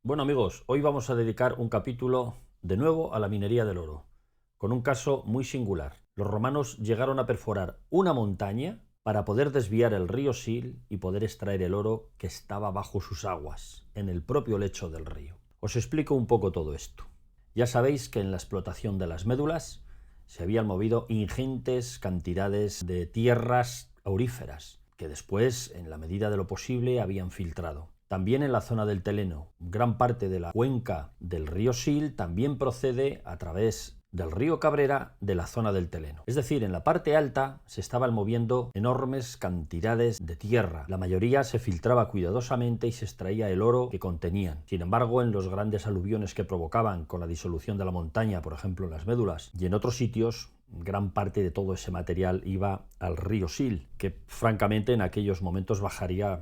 Bueno amigos, hoy vamos a dedicar un capítulo de nuevo a la minería del oro, con un caso muy singular. Los romanos llegaron a perforar una montaña para poder desviar el río Sil y poder extraer el oro que estaba bajo sus aguas, en el propio lecho del río. Os explico un poco todo esto. Ya sabéis que en la explotación de las médulas se habían movido ingentes cantidades de tierras auríferas, que después, en la medida de lo posible, habían filtrado. También en la zona del Teleno, gran parte de la cuenca del río Sil también procede a través del río Cabrera de la zona del Teleno. Es decir, en la parte alta se estaban moviendo enormes cantidades de tierra. La mayoría se filtraba cuidadosamente y se extraía el oro que contenían. Sin embargo, en los grandes aluviones que provocaban con la disolución de la montaña, por ejemplo en las médulas, y en otros sitios, gran parte de todo ese material iba al río Sil, que francamente en aquellos momentos bajaría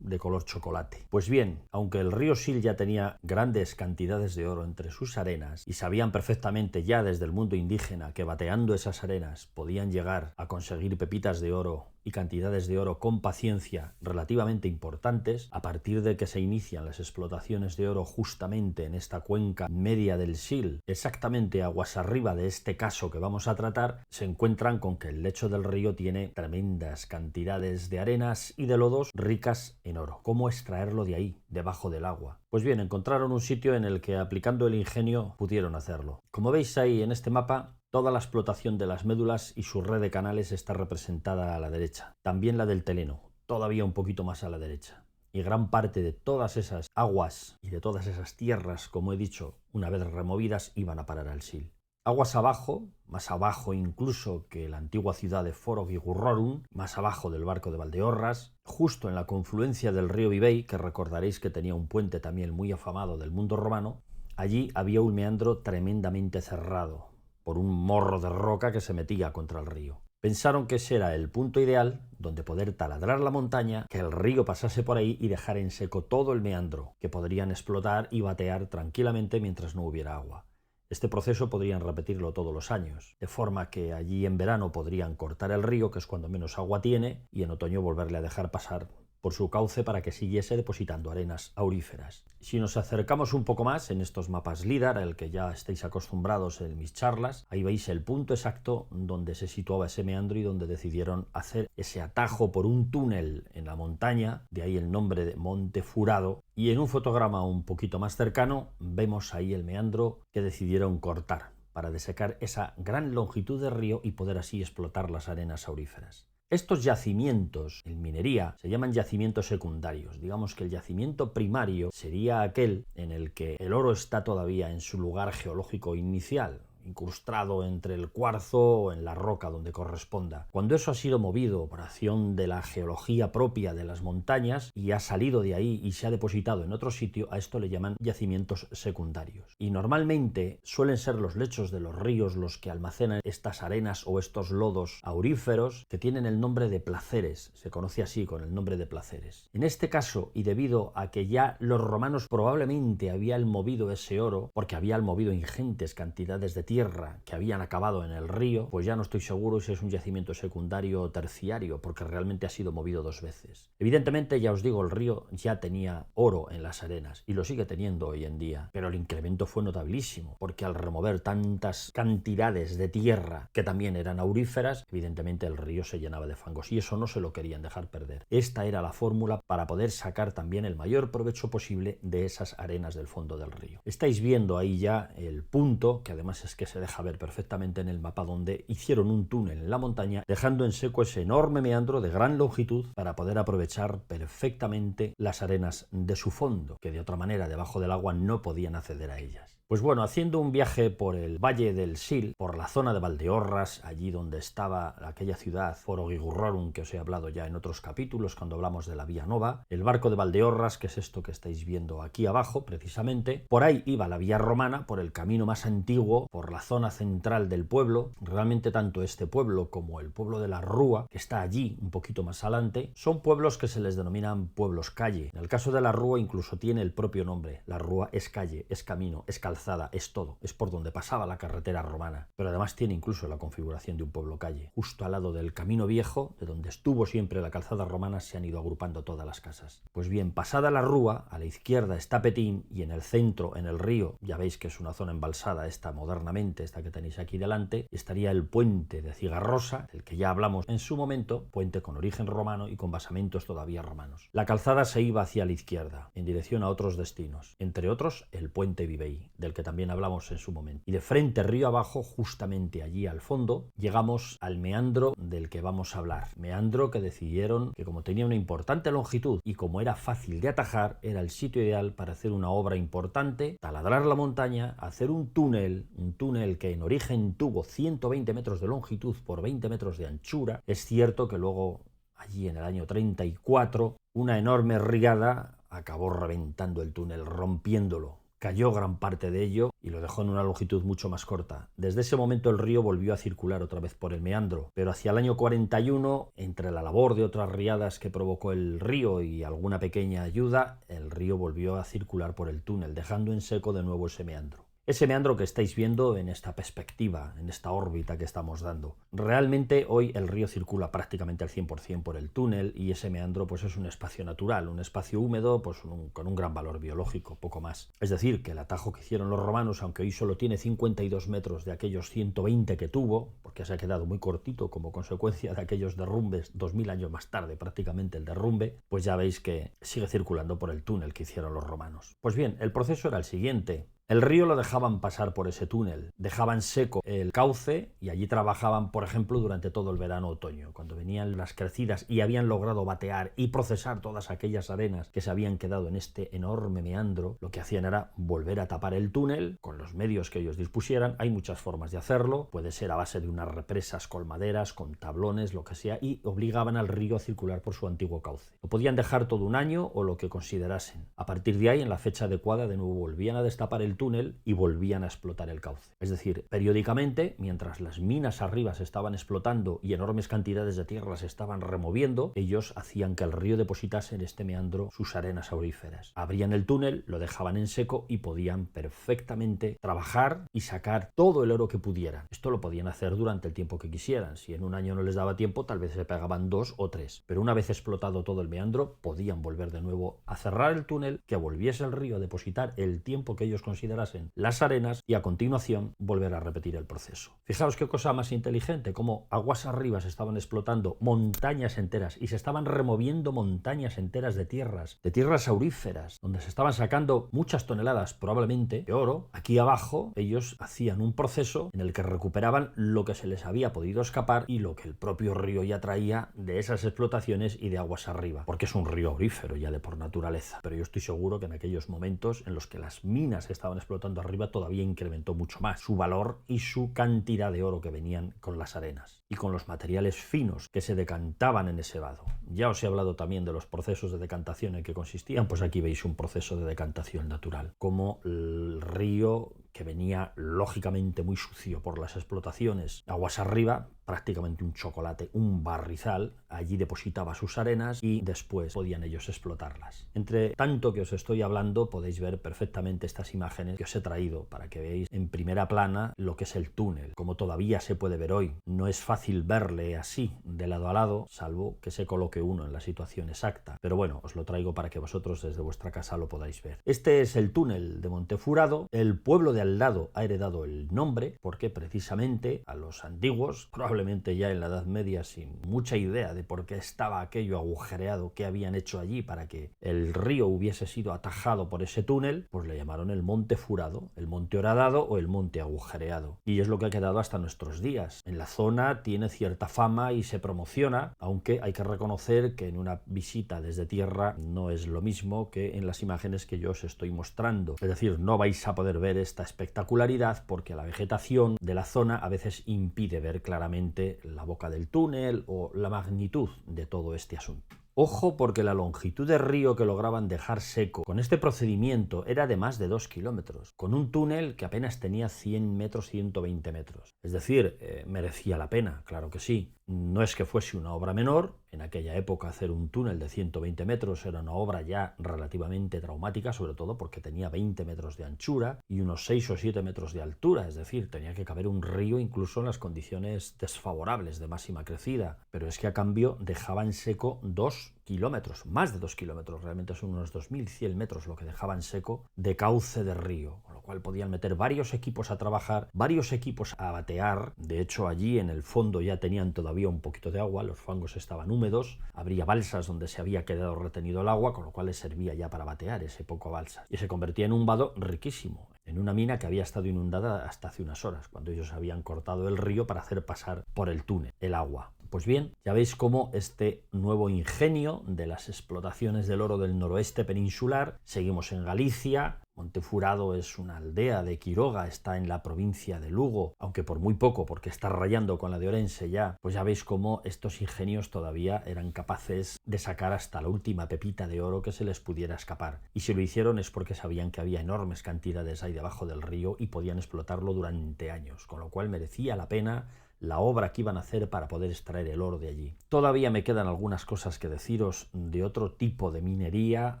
de color chocolate. Pues bien, aunque el río Sil ya tenía grandes cantidades de oro entre sus arenas y sabían perfectamente ya desde el mundo indígena que bateando esas arenas podían llegar a conseguir pepitas de oro y cantidades de oro con paciencia relativamente importantes, a partir de que se inician las explotaciones de oro justamente en esta cuenca media del Sil, exactamente aguas arriba de este caso que vamos a tratar, se encuentran con que el lecho del río tiene tremendas cantidades de arenas y de lodos ricas en oro. ¿Cómo extraerlo de ahí, debajo del agua? Pues bien, encontraron un sitio en el que aplicando el ingenio pudieron hacerlo. Como veis ahí en este mapa, toda la explotación de las médulas y su red de canales está representada a la derecha. También la del Teleno, todavía un poquito más a la derecha. Y gran parte de todas esas aguas y de todas esas tierras, como he dicho, una vez removidas, iban a parar al Sil. Aguas abajo, más abajo incluso que la antigua ciudad de Foro Gigurrorum, más abajo del barco de Valdeorras, justo en la confluencia del río Vivei, que recordaréis que tenía un puente también muy afamado del mundo romano, allí había un meandro tremendamente cerrado por un morro de roca que se metía contra el río. Pensaron que ese era el punto ideal donde poder taladrar la montaña, que el río pasase por ahí y dejar en seco todo el meandro, que podrían explotar y batear tranquilamente mientras no hubiera agua. Este proceso podrían repetirlo todos los años, de forma que allí en verano podrían cortar el río, que es cuando menos agua tiene, y en otoño volverle a dejar pasar por su cauce para que siguiese depositando arenas auríferas. Si nos acercamos un poco más en estos mapas LIDAR, al que ya estáis acostumbrados en mis charlas, ahí veis el punto exacto donde se situaba ese meandro y donde decidieron hacer ese atajo por un túnel en la montaña, de ahí el nombre de Monte Furado, y en un fotograma un poquito más cercano vemos ahí el meandro que decidieron cortar para desecar esa gran longitud de río y poder así explotar las arenas auríferas. Estos yacimientos en minería se llaman yacimientos secundarios. Digamos que el yacimiento primario sería aquel en el que el oro está todavía en su lugar geológico inicial, incrustado entre el cuarzo o en la roca donde corresponda. Cuando eso ha sido movido por acción de la geología propia de las montañas y ha salido de ahí y se ha depositado en otro sitio, a esto le llaman yacimientos secundarios. Y normalmente suelen ser los lechos de los ríos los que almacenan estas arenas o estos lodos auríferos que tienen el nombre de placeres, se conoce así con el nombre de placeres. En este caso, y debido a que ya los romanos probablemente habían movido ese oro, porque habían movido ingentes cantidades de tierra que habían acabado en el río, pues ya no estoy seguro si es un yacimiento secundario o terciario, porque realmente ha sido movido dos veces. Evidentemente, ya os digo, el río ya tenía oro en las arenas y lo sigue teniendo hoy en día, pero el incremento fue notabilísimo, porque al remover tantas cantidades de tierra que también eran auríferas, evidentemente el río se llenaba de fangos y eso no se lo querían dejar perder. Esta era la fórmula para poder sacar también el mayor provecho posible de esas arenas del fondo del río. Estáis viendo ahí ya el punto, que además es que se deja ver perfectamente en el mapa, donde hicieron un túnel en la montaña dejando en seco ese enorme meandro de gran longitud para poder aprovechar perfectamente las arenas de su fondo, que de otra manera debajo del agua no podían acceder a ellas. Pues bueno, haciendo un viaje por el valle del Sil, por la zona de Valdeorras, allí donde estaba aquella ciudad Foro Gigurrorum que os he hablado ya en otros capítulos cuando hablamos de la Vía Nova, el barco de Valdeorras, que es esto que estáis viendo aquí abajo precisamente, por ahí iba la vía romana, por el camino más antiguo, por la zona central del pueblo. Realmente tanto este pueblo como el pueblo de la Rúa, que está allí un poquito más adelante, son pueblos que se les denominan pueblos calle. En el caso de la Rúa incluso tiene el propio nombre. La Rúa es calle, es camino, es calzada. calzada, es todo, es por donde pasaba la carretera romana, pero además tiene incluso la configuración de un pueblo-calle. Justo al lado del camino viejo, de donde estuvo siempre la calzada romana, se han ido agrupando todas las casas. Pues bien, pasada la Rúa, a la izquierda está Petín y en el centro, en el río, ya veis que es una zona embalsada esta modernamente, esta que tenéis aquí delante, estaría el puente de Cigarrosa, del que ya hablamos en su momento, puente con origen romano y con basamentos todavía romanos. La calzada se iba hacia la izquierda, en dirección a otros destinos, entre otros el puente Vivei, del que también hablamos en su momento. Y de frente río abajo, justamente allí al fondo, llegamos al meandro del que vamos a hablar. Meandro que decidieron que, como tenía una importante longitud y como era fácil de atajar, era el sitio ideal para hacer una obra importante, taladrar la montaña, hacer un túnel que en origen tuvo 120 metros de longitud por 20 metros de anchura. Es cierto que luego, allí en el año 34, una enorme riada acabó reventando el túnel, rompiéndolo. Cayó gran parte de ello y lo dejó en una longitud mucho más corta. Desde ese momento el río volvió a circular otra vez por el meandro, pero hacia el año 41, entre la labor de otras riadas que provocó el río y alguna pequeña ayuda, el río volvió a circular por el túnel, dejando en seco de nuevo ese meandro. Ese meandro que estáis viendo en esta perspectiva, en esta órbita que estamos dando. Realmente hoy el río circula prácticamente al 100% por el túnel y ese meandro pues es un espacio natural, un espacio húmedo pues con un gran valor biológico, poco más. Es decir, que el atajo que hicieron los romanos, aunque hoy solo tiene 52 metros de aquellos 120 que tuvo, porque se ha quedado muy cortito como consecuencia de aquellos derrumbes 2000 años más tarde, prácticamente el derrumbe, pues ya veis que sigue circulando por el túnel que hicieron los romanos. Pues bien, el proceso era el siguiente. El río lo dejaban pasar por ese túnel, dejaban seco el cauce y allí trabajaban, por ejemplo, durante todo el verano-otoño. Cuando venían las crecidas y habían logrado batear y procesar todas aquellas arenas que se habían quedado en este enorme meandro, lo que hacían era volver a tapar el túnel con los medios que ellos dispusieran. Hay muchas formas de hacerlo, puede ser a base de unas represas colmaderas, con tablones, lo que sea, y obligaban al río a circular por su antiguo cauce. Lo podían dejar todo un año o lo que considerasen. A partir de ahí, en la fecha adecuada, de nuevo volvían a destapar el túnel y volvían a explotar el cauce. Es decir, periódicamente, mientras las minas arriba se estaban explotando y enormes cantidades de tierra se estaban removiendo, ellos hacían que el río depositase en este meandro sus arenas auríferas. Abrían el túnel, lo dejaban en seco y podían perfectamente trabajar y sacar todo el oro que pudieran. Esto lo podían hacer durante el tiempo que quisieran. Si en un año no les daba tiempo, tal vez se pegaban 2 o 3. Pero una vez explotado todo el meandro, podían volver de nuevo a cerrar el túnel, que volviese el río a depositar el tiempo que ellos considerasen las arenas y a continuación volver a repetir el proceso. Fijaos qué cosa más inteligente, como aguas arriba se estaban explotando montañas enteras y se estaban removiendo montañas enteras de tierras auríferas, donde se estaban sacando muchas toneladas probablemente de oro. Aquí abajo ellos hacían un proceso en el que recuperaban lo que se les había podido escapar y lo que el propio río ya traía de esas explotaciones y de aguas arriba, porque es un río aurífero ya de por naturaleza. Pero yo estoy seguro que en aquellos momentos en los que las minas que estaban explotando arriba todavía incrementó mucho más su valor y su cantidad de oro que venían con las arenas y con los materiales finos que se decantaban en ese vado. Ya os he hablado también de los procesos de decantación en que consistían, pues aquí veis un proceso de decantación natural, como el río que venía lógicamente muy sucio por las explotaciones, aguas arriba, prácticamente un chocolate, un barrizal, allí depositaba sus arenas y después podían ellos explotarlas. Entre tanto que os estoy hablando podéis ver perfectamente estas imágenes que os he traído para que veáis en primera plana lo que es el túnel, como todavía se puede ver hoy. No es fácil verle así de lado a lado, salvo que se coloque uno en la situación exacta, pero bueno, os lo traigo para que vosotros desde vuestra casa lo podáis ver. Este es el túnel de Montefurado. El pueblo de al lado ha heredado el nombre porque precisamente a los antiguos, probablemente ya en la Edad Media sin mucha idea de por qué estaba aquello agujereado, qué habían hecho allí para que el río hubiese sido atajado por ese túnel, pues le llamaron el Monte Furado, el Monte Horadado o el Monte Agujereado. Y es lo que ha quedado hasta nuestros días. En la zona tiene cierta fama y se promociona, aunque hay que reconocer que en una visita desde tierra no es lo mismo que en las imágenes que yo os estoy mostrando. Es decir, no vais a poder ver esta espectacularidad porque la vegetación de la zona a veces impide ver claramente la boca del túnel o la magnitud de todo este asunto. Ojo, porque la longitud de río que lograban dejar seco con este procedimiento era de más de 2 kilómetros, con un túnel que apenas tenía 100 metros, 120 metros. Es decir, merecía la pena, claro que sí. No es que fuese una obra menor, en aquella época hacer un túnel de 120 metros era una obra ya relativamente traumática, sobre todo porque tenía 20 metros de anchura y unos 6 o 7 metros de altura, es decir, tenía que caber un río incluso en las condiciones desfavorables de máxima crecida, pero es que a cambio dejaba en seco 2 kilómetros, más de 2 kilómetros, realmente son unos 2.100 metros lo que dejaba en seco de cauce de río, con lo cual podían meter varios equipos a trabajar, varios equipos a batear. De hecho, allí en el fondo ya tenían todavía un poquito de agua, los fangos estaban húmedos, habría balsas donde se había quedado retenido el agua, con lo cual les servía ya para batear ese poco balsa. Y se convertía en un vado riquísimo, en una mina que había estado inundada hasta hace unas horas, cuando ellos habían cortado el río para hacer pasar por el túnel el agua. Pues bien, ya veis cómo este nuevo ingenio de las explotaciones del oro del noroeste peninsular, seguimos en Galicia, Montefurado es una aldea de Quiroga, está en la provincia de Lugo, aunque por muy poco, porque está rayando con la de Orense ya, pues ya veis cómo estos ingenios todavía eran capaces de sacar hasta la última pepita de oro que se les pudiera escapar. Y si lo hicieron es porque sabían que había enormes cantidades ahí debajo del río y podían explotarlo durante años, con lo cual merecía la pena la obra que iban a hacer para poder extraer el oro de allí. Todavía me quedan algunas cosas que deciros de otro tipo de minería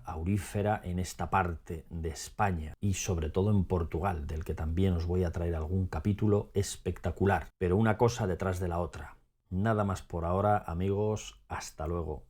aurífera en esta parte de España y sobre todo en Portugal, del que también os voy a traer algún capítulo espectacular, pero una cosa detrás de la otra. Nada más por ahora, amigos, hasta luego.